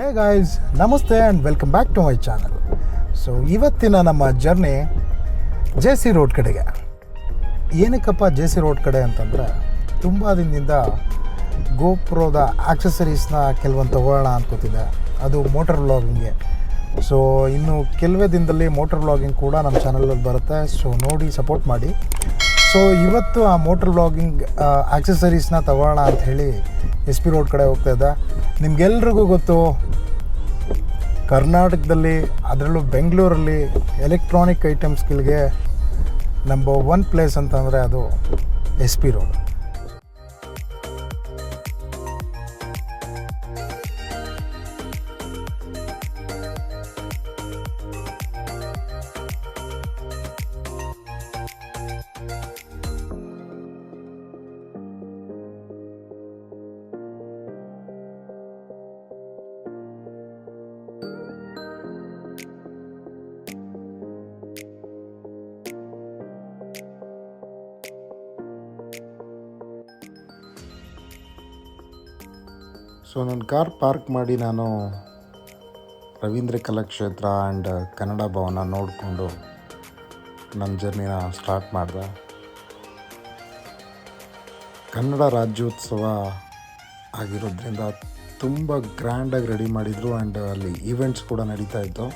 Hey guys, namaste and welcome back to my channel. So ಇವತ್ತಿನ ನಮ್ಮ journey JC road ಕಡೆಗೆ. ಏನಕ್ಕಪ್ಪ JC ರೋಡ್ ಕಡೆ ಅಂತಂದರೆ, ತುಂಬ ದಿನದಿಂದ ಗೋಪ್ರೋದ ಆಕ್ಸೆಸರೀಸ್ನ ಕೆಲವೊಂದು ತೊಗೊಳ್ಳೋಣ ಅನ್ಕೋತಿದ್ದೆ. ಅದು ಮೋಟರ್ ವ್ಲಾಗಿಂಗ್ಗೆ. ಸೊ ಇನ್ನು ಕೆಲವೇ ದಿನದಲ್ಲಿ ಮೋಟರ್ ವ್ಲಾಗಿಂಗ್ ಕೂಡ ನಮ್ಮ ಚಾನಲಲ್ಲಿ ಬರುತ್ತೆ. ಸೊ ನೋಡಿ ಸಪೋರ್ಟ್ ಮಾಡಿ. ಸೊ ಇವತ್ತು ಆ ಮೋಟರ್ ವ್ಲಾಗಿಂಗ್ ಆಕ್ಸೆಸರೀಸ್ನ ತೊಗೊಳ್ಳೋಣ ಅಂಥೇಳಿ SP ರೋಡ್ ಕಡೆ ಹೋಗ್ತಾ ಇದ್ದೆ. ನಿಮ್ಗೆಲ್ರಿಗೂ ಗೊತ್ತು, ಕರ್ನಾಟಕದಲ್ಲಿ ಅದರಲ್ಲೂ ಬೆಂಗಳೂರಲ್ಲಿ ಎಲೆಕ್ಟ್ರಾನಿಕ್ ಐಟಮ್ಸ್ಗಳಿಗೆ ನಂಬರ್ 1 ಪ್ಲೇಸ್ ಅಂತಂದರೆ ಅದು SP ರೋಡ್. ಸೊ ನನ್ನ ಕಾರ್ ಪಾರ್ಕ್ ಮಾಡಿ ನಾನು ರವೀಂದ್ರ ಕಲಾಕ್ಷೇತ್ರ ಆ್ಯಂಡ್ ಕನ್ನಡ ಭವನ ನೋಡಿಕೊಂಡು ನನ್ನ ಜರ್ನಿನ ಸ್ಟಾರ್ಟ್ ಮಾಡಿದೆ. ಕನ್ನಡ ರಾಜ್ಯೋತ್ಸವ ಆಗಿರೋದ್ರಿಂದ ತುಂಬ ಗ್ರ್ಯಾಂಡಾಗಿ ರೆಡಿ ಮಾಡಿದರು ಆ್ಯಂಡ್ ಅಲ್ಲಿ ಈವೆಂಟ್ಸ್ ಕೂಡ ನಡೀತಾ ಇತ್ತು.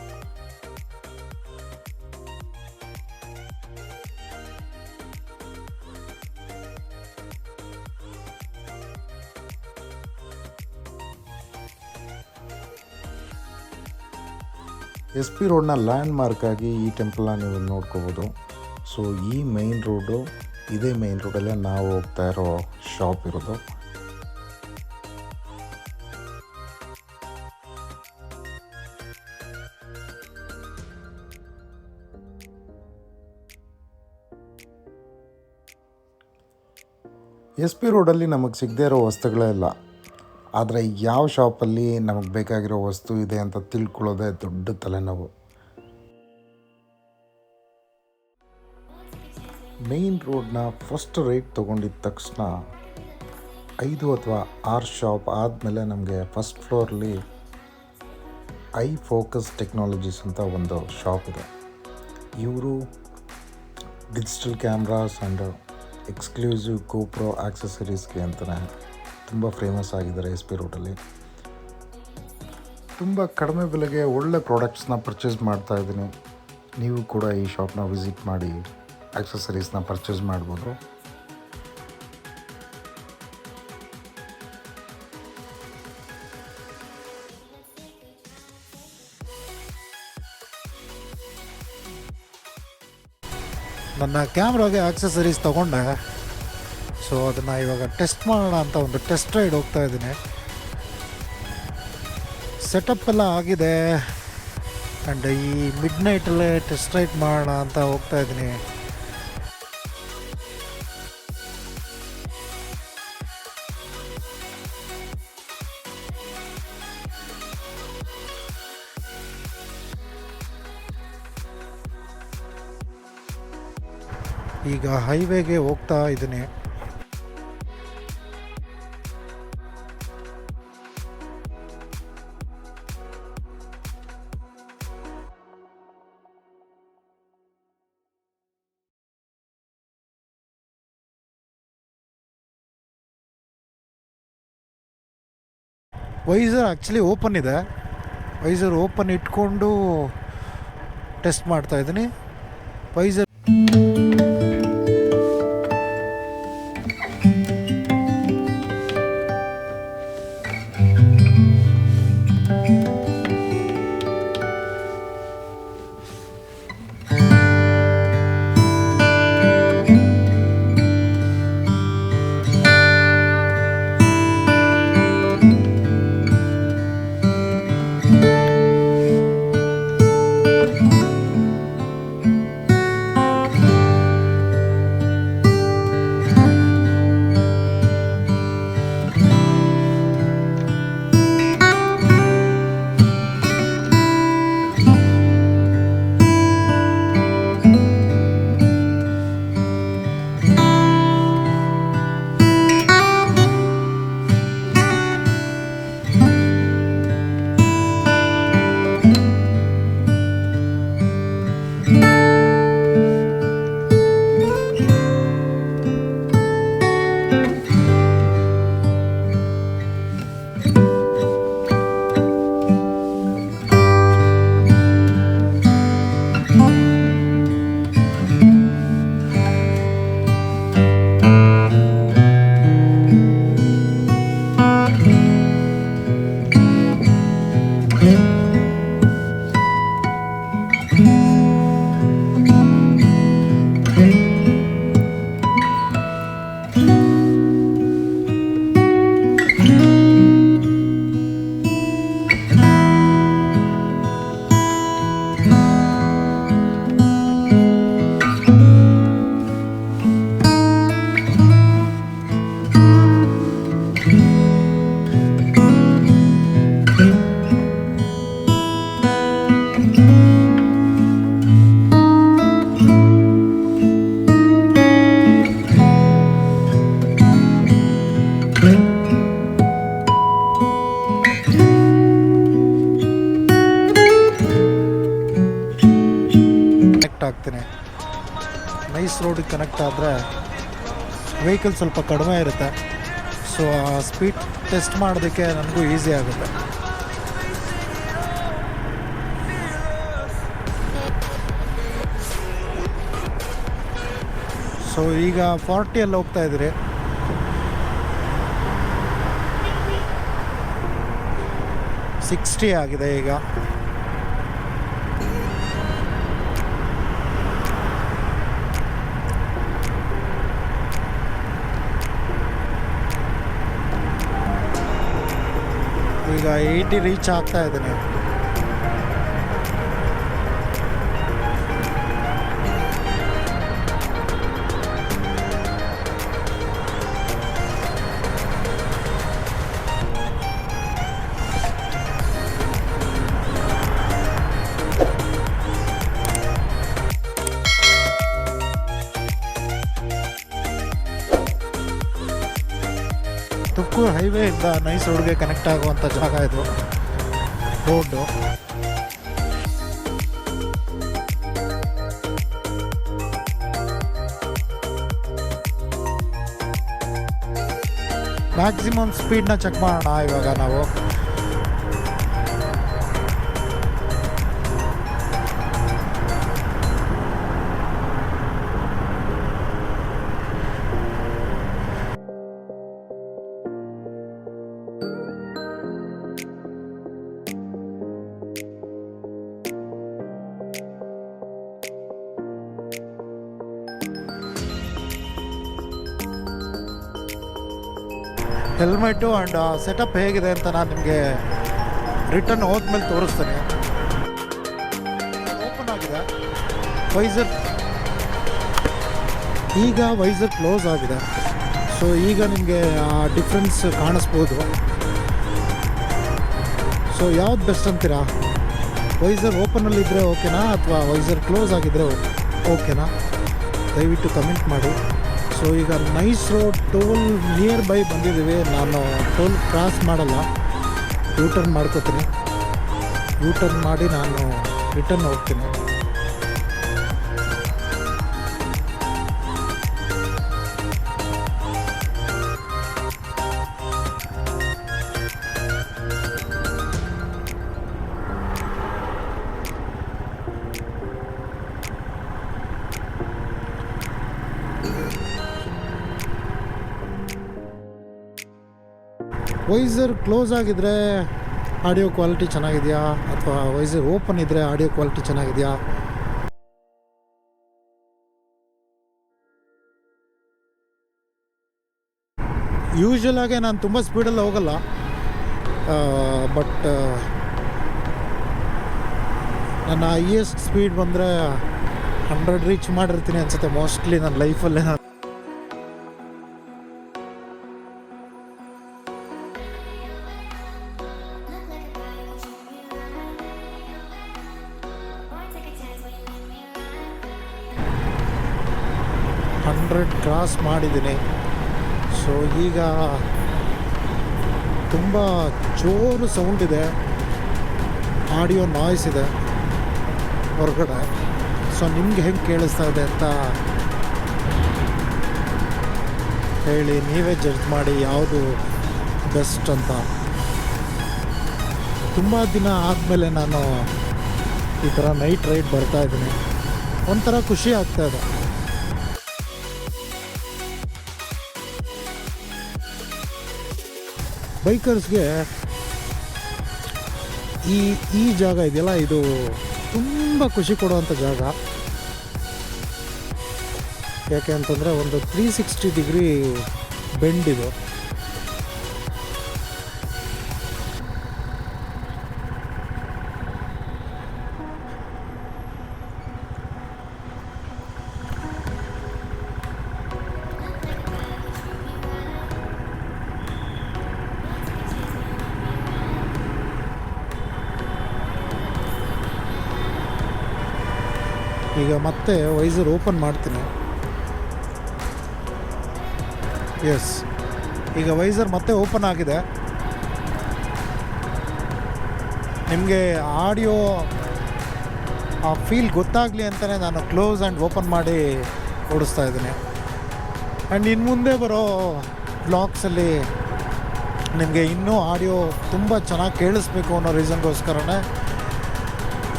SP ರೋಡ್ನ ಲ್ಯಾಂಡ್ ಮಾರ್ಕಾಗಿ ಈ ಟೆಂಪಲ್ನ ನೀವು ನೋಡ್ಕೋಬೋದು. ಸೊ ಈ ಮೈನ್ ರೋಡು, ಇದೇ ಮೈನ್ ರೋಡಲ್ಲೇ ನಾವು ಹೋಗ್ತಾ ಇರೋ ಶಾಪ್ ಇರೋದು. SP ರೋಡಲ್ಲಿ ನಮಗೆ ಸಿಗದೇ ಇರೋ ವಸ್ತುಗಳೇ ಇಲ್ಲ. ಆದರೆ ಯಾವ ಶಾಪಲ್ಲಿ ನಮಗೆ ಬೇಕಾಗಿರೋ ವಸ್ತು ಇದೆ ಅಂತ ತಿಳ್ಕೊಳ್ಳೋದೇ ದೊಡ್ಡ ತಲೆನೋವು. ಮೇನ್ ರೋಡ್ನ ಫಸ್ಟ್ ರೈಟ್ ತೊಗೊಂಡಿದ್ದ ತಕ್ಷಣ 5 ಅಥವಾ 6 ಶಾಪ್ ಆದಮೇಲೆ ನಮಗೆ ಫಸ್ಟ್ ಫ್ಲೋರಲ್ಲಿ ಐ ಫೋಕಸ್ ಟೆಕ್ನಾಲಜೀಸ್ ಅಂತ ಒಂದು ಶಾಪ್ ಇದೆ. ಇವರು digital cameras and exclusive GoPro ಆಕ್ಸೆಸರೀಸ್ಗೆ ಅಂತಲೇ ತುಂಬ ಫೇಮಸ್ ಆಗಿದ್ದಾರೆ SP ರೋಡಲ್ಲಿ. ತುಂಬ ಕಡಿಮೆ ಬೆಲೆಗೆ ಒಳ್ಳೆ ಪ್ರಾಡಕ್ಟ್ಸ್ನ ಪರ್ಚೇಸ್ ಮಾಡ್ತಾ ಇದ್ದೀನಿ. ನೀವು ಕೂಡ ಈ ಶಾಪ್ನ ವಿಸಿಟ್ ಮಾಡಿ ಆಕ್ಸೆಸರೀಸ್ನ ಪರ್ಚೇಸ್ ಮಾಡ್ಬೋದು. ನನ್ನ ಕ್ಯಾಮ್ರಾಗೆ ಆಕ್ಸೆಸರೀಸ್ ತೊಗೊಂಡೆ. ಸೊ ಅದನ್ನು ಇವಾಗ ಟೆಸ್ಟ್ ಮಾಡೋಣ ಅಂತ ಒಂದು ಟೆಸ್ಟ್ ರೈಡ್ ಹೋಗ್ತಾ ಇದ್ದೀನಿ. ಸೆಟಪ್ ಎಲ್ಲ ಆಗಿದೆ ಆ್ಯಂಡ್ ಈ ಮಿಡ್ ನೈಟಲ್ಲೇ ಟೆಸ್ಟ್ ರೈಡ್ ಮಾಡೋಣ ಅಂತ ಹೋಗ್ತಾ ಇದ್ದೀನಿ. ಈಗ ಹೈವೇಗೆ ಹೋಗ್ತಾ ಇದ್ದೀನಿ. ವೈಸರ್ ಆ್ಯಕ್ಚುಲಿ ಓಪನ್ ಇದೆ. ವೈಸರ್ ಓಪನ್ ಇಟ್ಕೊಂಡು ಟೆಸ್ಟ್ ಮಾಡ್ತಾಯಿದ್ದೀನಿ. ವೈಸರ್ ಕನೆಕ್ಟ್ ಆಗ್ತೀನಿ. ನೈಸ್ ರೋಡಿಗೆ ಕನೆಕ್ಟ್ ಆದರೆ ವೆಹಿಕಲ್ ಸ್ವಲ್ಪ ಕಡಿಮೆ ಇರುತ್ತೆ. ಸೊ ಆ ಸ್ಪೀಡ್ ಟೆಸ್ಟ್ ಮಾಡೋದಕ್ಕೆ ನನಗೂ ಈಸಿ ಆಗುತ್ತೆ. ಸೊ ಈಗ 40 ಹೋಗ್ತಾ ಇದ್ದೀರಿ. ಆಗಿದೆ ಈಗ. ಈಗ 80 ರೀಚ್ ಆಗ್ತಾ ಇದ್ದೀನಿ. ತುಮಕೂರು ಹೈವೇ ಇಂದ ನೈಸ್ ರೋಡ್ಗೆ ಕನೆಕ್ಟ್ ಆಗುವಂಥ ಜಾಗ ಇದು ರೋಡು. ಮ್ಯಾಕ್ಸಿಮಮ್ ಸ್ಪೀಡ್ನ ಚೆಕ್ ಮಾಡೋಣ ಇವಾಗ ನಾವು. ಹೆಲ್ಮೆಟು ಆ್ಯಂಡ್ ಸೆಟಪ್ ಹೇಗಿದೆ ಅಂತ ನಾನು ನಿಮಗೆ ರಿಟರ್ನ್ ಹೋದ್ಮೇಲೆ ತೋರಿಸ್ತೀನಿ. ಓಪನ್ ಆಗಿದೆ ವೈಸರ್, ಈಗ ವೈಸರ್ ಕ್ಲೋಸ್ ಆಗಿದೆ. ಸೊ ಈಗ ನಿಮಗೆ ಆ ಡಿಫ್ರೆನ್ಸ್ ಕಾಣಿಸ್ಬೋದು. ಸೊ ಯಾವ್ದು ಬೆಸ್ಟ್ ಅಂತೀರಾ? ವೈಸರ್ ಓಪನಲ್ಲಿದ್ದರೆ ಓಕೆನಾ ಅಥವಾ ವೈಸರ್ ಕ್ಲೋಸ್ ಆಗಿದ್ದರೆ ಓಕೆನಾ? ದಯವಿಟ್ಟು ಕಮೆಂಟ್ ಮಾಡಿ. ಸೊ ಈಗ nice road toll near by ಬಂದಿದ್ದೀವಿ. ನಾನು ಟೋಲ್ ಕ್ರಾಸ್ ಮಾಡಲ್ಲ, ಯೂಟರ್ನ್ ಮಾಡ್ಕೋತೀನಿ. ಯೂಟರ್ನ್ ಮಾಡಿ ನಾನು ರಿಟರ್ನ್ ಹೋಗ್ತೀನಿ. ವೈಸರ್ ಕ್ಲೋಸ್ ಆಗಿದ್ದರೆ ಆಡಿಯೋ ಕ್ವಾಲಿಟಿ ಚೆನ್ನಾಗಿದೆಯಾ ಅಥವಾ ವೈಸರ್ ಓಪನ್ ಇದ್ದರೆ ಆಡಿಯೋ ಕ್ವಾಲಿಟಿ ಚೆನ್ನಾಗಿದೆಯಾ? ಯೂಶ್ವಲಾಗೆ ನಾನು ತುಂಬ ಸ್ಪೀಡಲ್ಲಿ ಹೋಗಲ್ಲ, ಬಟ್ ನನ್ನ ಹೈಯೆಸ್ಟ್ ಸ್ಪೀಡ್ ಬಂದರೆ 100 ರೀಚ್ ಮಾಡಿರ್ತೀನಿ ಅನಿಸುತ್ತೆ ಮೋಸ್ಟ್ಲಿ ನನ್ನ ಲೈಫಲ್ಲೇ. ನಾನು 100 ಕ್ರಾಸ್ ಮಾಡಿದ್ದೀನಿ. ಸೊ ಈಗ ತುಂಬ ಜೋರು ಸೌಂಡ್ ಇದೆ, ಆಡಿಯೋ ನಾಯ್ಸ್ ಇದೆ ಹೊರಗಡೆ. ಸೊ ನಿಮಗೆ ಹೆಂಗೆ ಕೇಳಿಸ್ತಾ ಇದೆ ಅಂತ ಹೇಳಿ, ನೀವೇ ಜಡ್ಜ್ ಮಾಡಿ ಯಾವುದು ಬೆಸ್ಟ್ ಅಂತ. ತುಂಬ ದಿನ ಆದಮೇಲೆ ನಾನು ಈ ಥರ ನೈಟ್ ರೈಡ್ ಬರ್ತಾಯಿದ್ದೀನಿ. ಒಂಥರ ಖುಷಿ ಆಗ್ತಾಯಿದೆ. ಬೈಕರ್ಸ್ಗೆ ಈ ಜಾಗ ಇದೆಯಲ್ಲ, ಇದು ತುಂಬ ಖುಷಿ ಕೊಡುವಂಥ ಜಾಗ. ಯಾಕೆ ಅಂತಂದರೆ ಒಂದು 360 ಡಿಗ್ರಿ ಬೆಂಡ್ ಇದು. ಈಗ ಮತ್ತೆ ವೈಸರ್ ಓಪನ್ ಮಾಡ್ತೀನಿ. ಎಸ್, ಈಗ ವೈಸರ್ ಮತ್ತೆ ಓಪನ್ ಆಗಿದೆ. ನಿಮಗೆ ಆಡಿಯೋ ಆ ಫೀಲ್ ಗೊತ್ತಾಗಲಿ ಅಂತಲೇ ನಾನು ಕ್ಲೋಸ್ ಆ್ಯಂಡ್ ಓಪನ್ ಮಾಡಿ ಓಡಿಸ್ತಾ ಇದ್ದೀನಿ. ಆ್ಯಂಡ್ ಇನ್ನು ಮುಂದೆ ಬರೋ ವ್ಲಾಗ್ಸಲ್ಲಿ ನಿಮಗೆ ಇನ್ನೂ ಆಡಿಯೋ ತುಂಬ ಚೆನ್ನಾಗಿ ಕೇಳಿಸ್ಬೇಕು ಅನ್ನೋ ರೀಸನ್ಗೋಸ್ಕರನೇ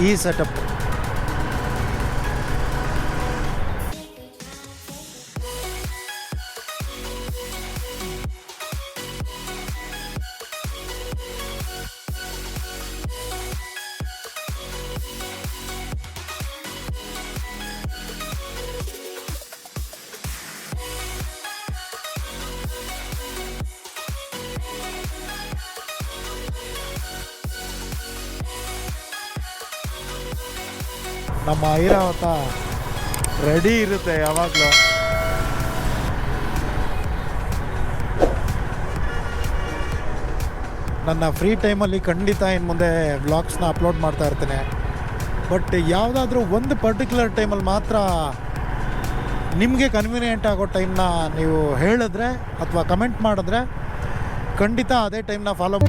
ಈ ಸೆಟಪ್. ನಮ್ಮ ಐರಾವತ ರೆಡಿ ಇರುತ್ತೆ ಯಾವಾಗಲೂ. ನನ್ನ ಫ್ರೀ ಟೈಮಲ್ಲಿ ಖಂಡಿತ ಇನ್ನು ಮುಂದೆ ವ್ಲಾಗ್ಸ್ನ ಅಪ್ಲೋಡ್ ಮಾಡ್ತಾ ಇರ್ತೀನಿ. ಬಟ್ ಯಾವುದಾದ್ರೂ ಒಂದು ಪರ್ಟಿಕ್ಯುಲರ್ ಟೈಮಲ್ಲಿ ಮಾತ್ರ ನಿಮಗೆ ಕನ್ವೀನಿಯೆಂಟ್ ಆಗೋ ಟೈಮ್ನ ನೀವು ಹೇಳಿದ್ರೆ ಅಥವಾ ಕಮೆಂಟ್ ಮಾಡಿದ್ರೆ ಖಂಡಿತ ಅದೇ ಟೈಮ್ನ ಫಾಲೋ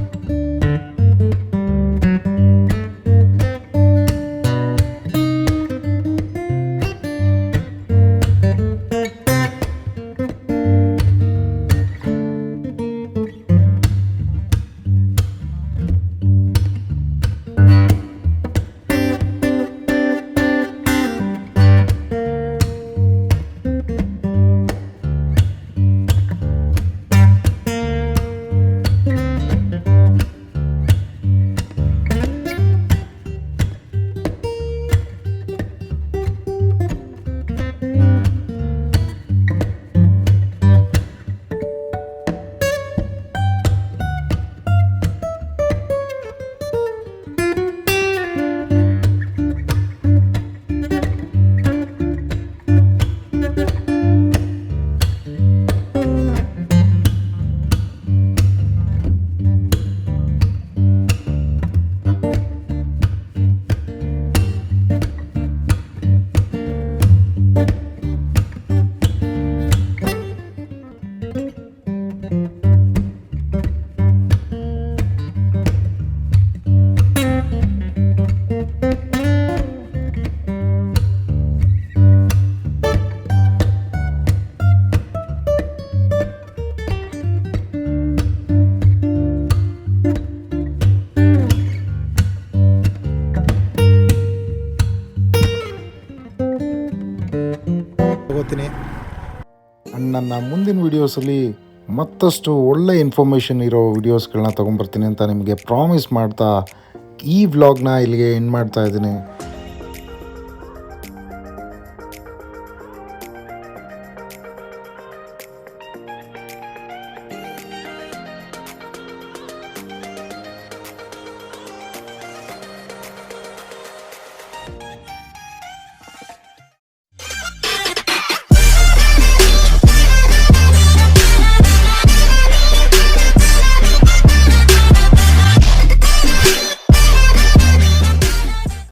ತಗೋತೀನಿ. ನನ್ನ ಮುಂದಿನ ವೀಡಿಯೋಸಲ್ಲಿ ಮತ್ತಷ್ಟು ಒಳ್ಳೆ ಇನ್ಫಾರ್ಮೇಷನ್ ಇರೋ ವೀಡಿಯೋಸ್ಗಳನ್ನ ತೊಗೊಂಬರ್ತೀನಿ ಅಂತ ನಿಮಗೆ ಪ್ರಾಮಿಸ್ ಮಾಡ್ತಾ ಈ ವ್ಲಾಗ್ನ ಇಲ್ಲಿಗೆ ಎಂಡ್ ಮಾಡ್ತಾ ಇದ್ದೀನಿ.